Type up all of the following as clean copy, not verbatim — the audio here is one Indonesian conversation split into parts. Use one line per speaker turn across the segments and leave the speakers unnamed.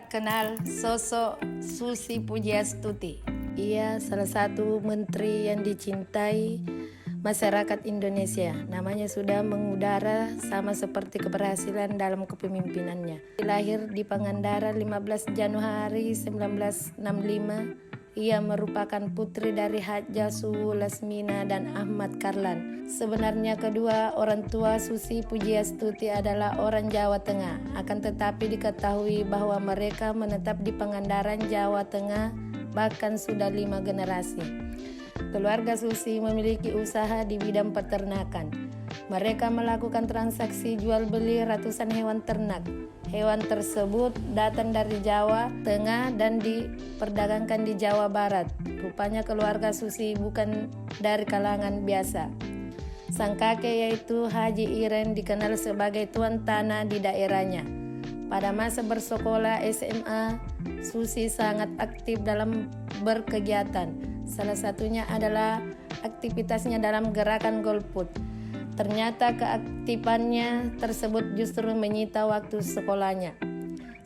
masyarakat kenal sosok Susi Pujiastuti. Ia salah satu menteri yang dicintai masyarakat Indonesia. Namanya sudah mengudara sama seperti keberhasilan dalam kepemimpinannya. Lahir di Pangandaran 15 Januari 1965. Ia merupakan putri dari Hadja Suwu Lasmina dan Ahmad Karlan. Sebenarnya kedua orang tua Susi Pujiastuti adalah orang Jawa Tengah. Akan tetapi diketahui bahwa mereka menetap di Pangandaran, Jawa Tengah, bahkan sudah 5 generasi. Keluarga Susi memiliki usaha di bidang peternakan. Mereka melakukan transaksi jual beli ratusan hewan ternak. Hewan tersebut datang dari Jawa Tengah dan diperdagangkan di Jawa Barat. Rupanya keluarga Susi bukan dari kalangan biasa. Sang kakek yaitu Haji Iren dikenal sebagai tuan tanah di daerahnya. Pada masa bersekolah SMA, Susi sangat aktif dalam berkegiatan. Salah satunya adalah aktivitasnya dalam gerakan golput. Ternyata keaktifannya tersebut justru menyita waktu sekolahnya.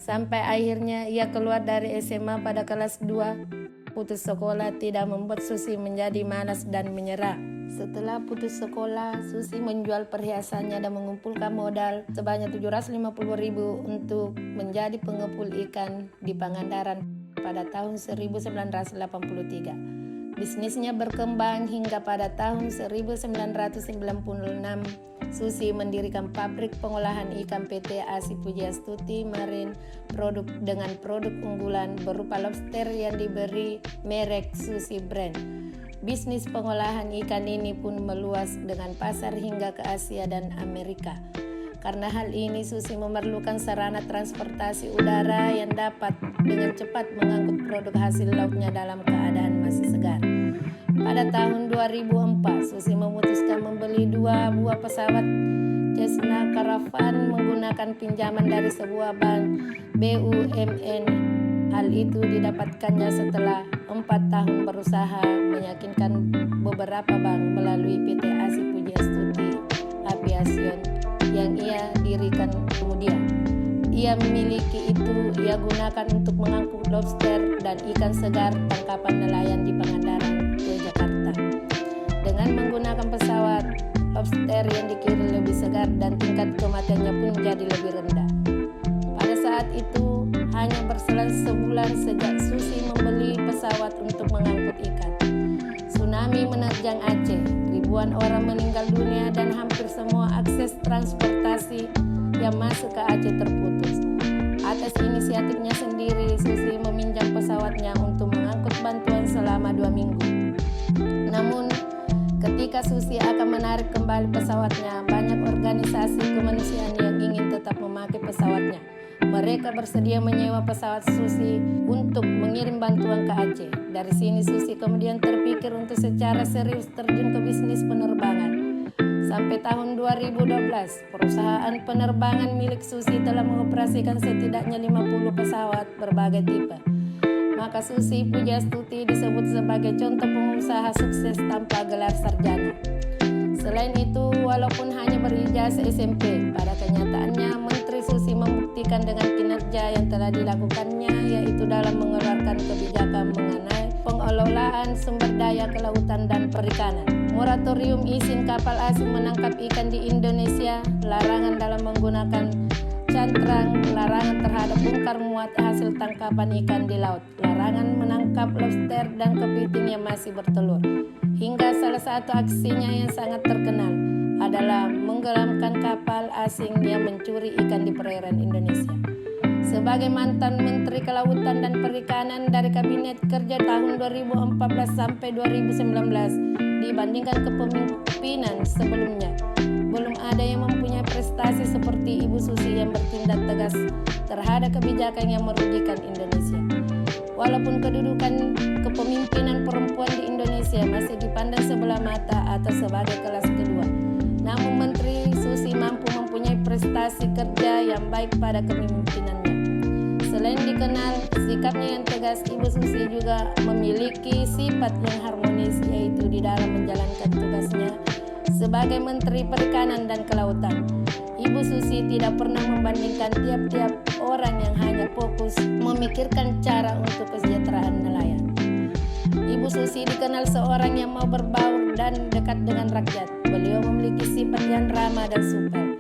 Sampai akhirnya ia keluar dari SMA pada kelas 2. Putus sekolah tidak membuat Susi menjadi malas dan menyerah. Setelah putus sekolah, Susi menjual perhiasannya dan mengumpulkan modal sebanyak 750.000 untuk menjadi pengepul ikan di Pangandaran pada tahun 1983. Bisnisnya berkembang hingga pada tahun 1996, Susi mendirikan pabrik pengolahan ikan PT Asi Pujiastuti Marine Produk dengan produk unggulan berupa lobster yang diberi merek Susi Brand. Bisnis pengolahan ikan ini pun meluas dengan pasar hingga ke Asia dan Amerika. Karena hal ini Susi memerlukan sarana transportasi udara yang dapat dengan cepat mengangkut produk hasil lautnya dalam keadaan masih segar. Pada tahun 2004, Susi memutuskan membeli 2 buah pesawat Cessna Caravan menggunakan pinjaman dari sebuah bank BUMN. Hal itu didapatkannya setelah 4 tahun berusaha meyakinkan beberapa bank melalui PT Asi Pujiastuti Aviation yang ia dirikan kemudian. Ia memiliki itu ia gunakan untuk mengangkut lobster dan ikan segar tangkapan nelayan di Pangandaran ke Jakarta. Dengan menggunakan pesawat, lobster yang dikirim lebih segar dan tingkat kematiannya pun menjadi lebih rendah. Pada saat itu hanya berselang sebulan sejak Susi membeli pesawat untuk mengangkut ikan. Tsunami menerjang Aceh, ribuan orang meninggal dunia dan hampir semua akses transportasi yang masuk ke Aceh terputus. Atas inisiatifnya sendiri, Susi meminjam pesawatnya untuk mengangkut bantuan selama 2 minggu. Namun, ketika Susi akan menarik kembali pesawatnya, banyak organisasi kemanusiaan yang ingin tetap memakai pesawatnya. Mereka bersedia menyewa pesawat Susi untuk mengirim bantuan ke Aceh. Dari sini Susi kemudian terpikir untuk secara serius terjun ke bisnis penerbangan. Sampai tahun 2012, perusahaan penerbangan milik Susi telah mengoperasikan setidaknya 50 pesawat berbagai tipe. Maka Susi Pujiastuti disebut sebagai contoh pengusaha sukses tanpa gelar sarjana. Selain itu, walaupun hanya berijazah SMP, pada kenyataannya Menteri Susi membuktikan dengan kinerja yang telah dilakukannya, yaitu dalam mengeluarkan kebijakan mengenai pengelolaan sumber daya kelautan dan perikanan, moratorium izin kapal asing menangkap ikan di Indonesia, larangan dalam menggunakan cantrang, larangan terhadap bongkar muat hasil tangkapan ikan di laut, larangan menangkap lobster dan kepiting yang masih bertelur. Hingga salah satu aksinya yang sangat terkenal adalah menggelamkan kapal asing yang mencuri ikan di perairan Indonesia. Sebagai mantan Menteri Kelautan dan Perikanan dari Kabinet Kerja tahun 2014 sampai 2019, dibandingkan kepemimpinan sebelumnya, belum ada yang mempunyai prestasi seperti Ibu Susi yang bertindak tegas terhadap kebijakan yang merugikan Indonesia. Walaupun kedudukan kepemimpinan perempuan di Indonesia masih dipandang sebelah mata atau sebagai kelas kedua, namun Menteri Susi mampu mempunyai prestasi kerja yang baik pada kepemimpinannya. Selain dikenal sikapnya yang tegas, Ibu Susi juga memiliki sifat yang harmonis, yaitu di dalam menjalankan tugasnya sebagai Menteri Perikanan dan Kelautan. Ibu Susi tidak pernah membandingkan tiap-tiap orang seorang yang hanya fokus memikirkan cara untuk kesejahteraan nelayan. Ibu Susi dikenal seorang yang mau berbaur dan dekat dengan rakyat. Beliau memiliki sifat yang ramah dan supel.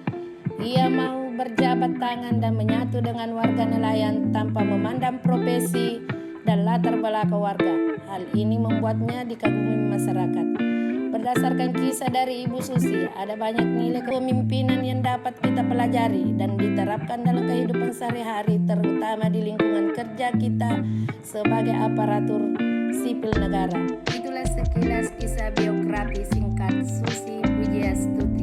Ia mau berjabat tangan dan menyatu dengan warga nelayan tanpa memandang profesi dan latar belakang warga. Hal ini membuatnya dikagumi masyarakat. Berdasarkan kisah dari Ibu Susi, ada banyak nilai kepemimpinan yang dapat kita pelajari dan diterapkan dalam kehidupan sehari-hari, terutama di lingkungan kerja kita sebagai aparatur sipil negara. Itulah sekilas kisah biografi singkat Susi Pujiastuti.